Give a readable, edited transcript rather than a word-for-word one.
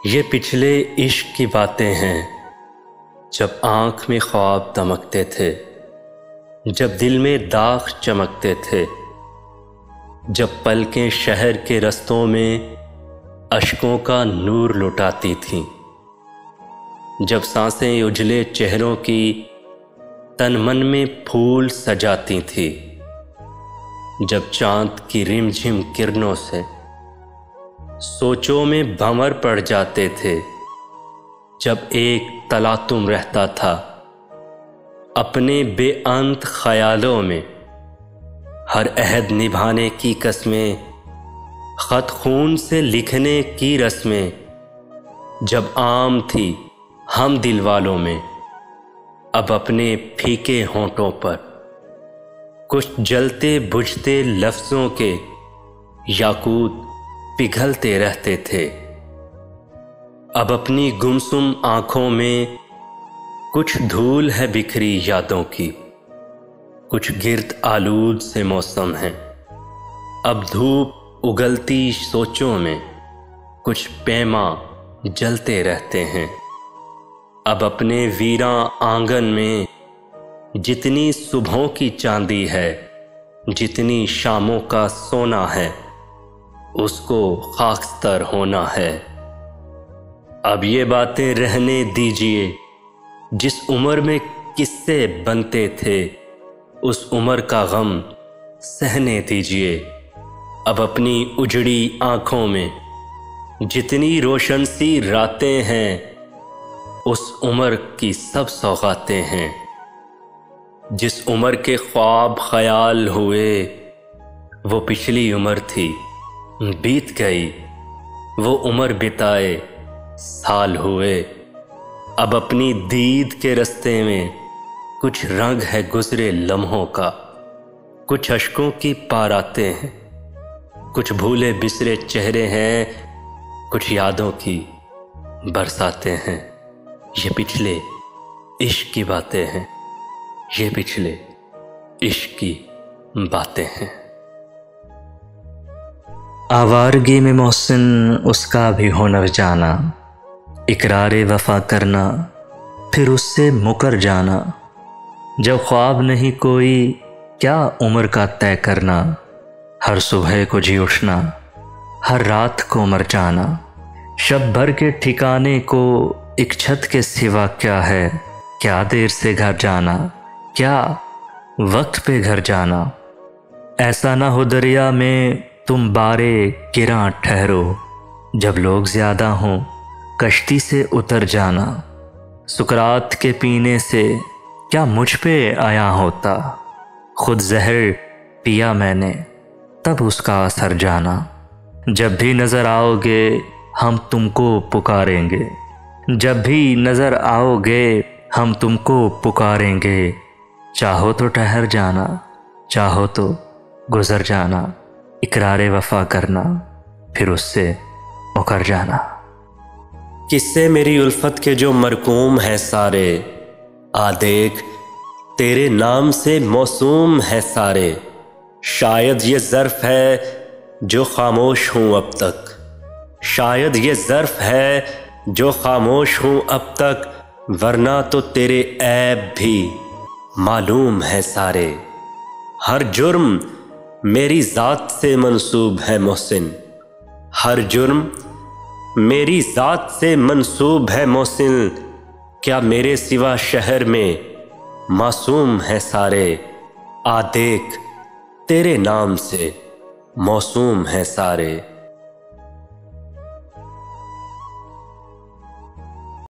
ये पिछले इश्क की बातें हैं, जब आँख में ख्वाब दमकते थे, जब दिल में दाग चमकते थे, जब पलकें शहर के रस्तों में अश्कों का नूर लुटाती थीं, जब सांसें उजले चेहरों की तन मन में फूल सजाती थी, जब चाँद की रिमझिम किरणों से सोचों में भंवर पड़ जाते थे, जब एक तलातुम रहता था अपने बेअंत ख्यालों में, हर अहद निभाने की कसमें, खत खून से लिखने की रस्में जब आम थी हम दिल वालों में, अब अपने फीके होंठों पर कुछ जलते बुझते लफ्ज़ों के याकूत पिघलते रहते थे। अब अपनी गुमसुम आँखों में कुछ धूल है बिखरी यादों की, कुछ गिर्द आलूद से मौसम है। अब धूप उगलती सोचों में कुछ पैमा जलते रहते हैं। अब अपने वीरां आंगन में जितनी सुबहों की चांदी है, जितनी शामों का सोना है, उसको खाकस्तर होना है। अब ये बातें रहने दीजिए, जिस उम्र में किस्से बनते थे उस उम्र का गम सहने दीजिए। अब अपनी उजड़ी आँखों में जितनी रोशन सी रातें हैं, उस उम्र की सब सौगातें हैं। जिस उम्र के ख्वाब ख्याल हुए वो पिछली उम्र थी, बीत गई वो उम्र बिताए साल हुए। अब अपनी दीद के रास्ते में कुछ रंग है गुजरे लम्हों का, कुछ अश्कों की पारातें हैं, कुछ भूले बिसरे चेहरे हैं, कुछ यादों की बरसातें हैं। ये पिछले इश्क की बातें हैं, ये पिछले इश्क की बातें हैं। आवारगी में मोहसिन उसका भी हुनर जाना, इकरारे वफा करना फिर उससे मुकर जाना। जब ख्वाब नहीं कोई क्या उम्र का तय करना, हर सुबह को जी उठना, हर रात को मर जाना। शब भर के ठिकाने को एक छत के सिवा क्या है, क्या देर से घर जाना, क्या वक्त पे घर जाना। ऐसा ना हो दरिया में तुम बारे गिरां ठहरो, जब लोग ज़्यादा हों कश्ती से उतर जाना। सुकरात के पीने से क्या मुझ पे आया होता, खुद जहर पिया मैंने तब उसका असर जाना। जब भी नज़र आओगे हम तुमको पुकारेंगे, जब भी नज़र आओगे हम तुमको पुकारेंगे। चाहो तो ठहर जाना, चाहो तो गुज़र जाना, इकरारे वफा करना फिर उससे मुकर जाना। किस्से मेरी उल्फत के जो मरकूम है सारे, आ देख तेरे नाम से मौसूम है सारे। शायद ये ज़र्फ़ है जो खामोश हूँ अब तक, शायद ये ज़र्फ़ है जो खामोश हूँ अब तक, वरना तो तेरे ऐब भी मालूम है सारे। हर जुर्म मेरी ज़ात से मंसूब है मोहसिन, हर जुर्म मेरी ज़ात से मंसूब है मोहसिन। क्या मेरे सिवा शहर में मासूम है सारे, आ देख तेरे नाम से मौसूम है सारे।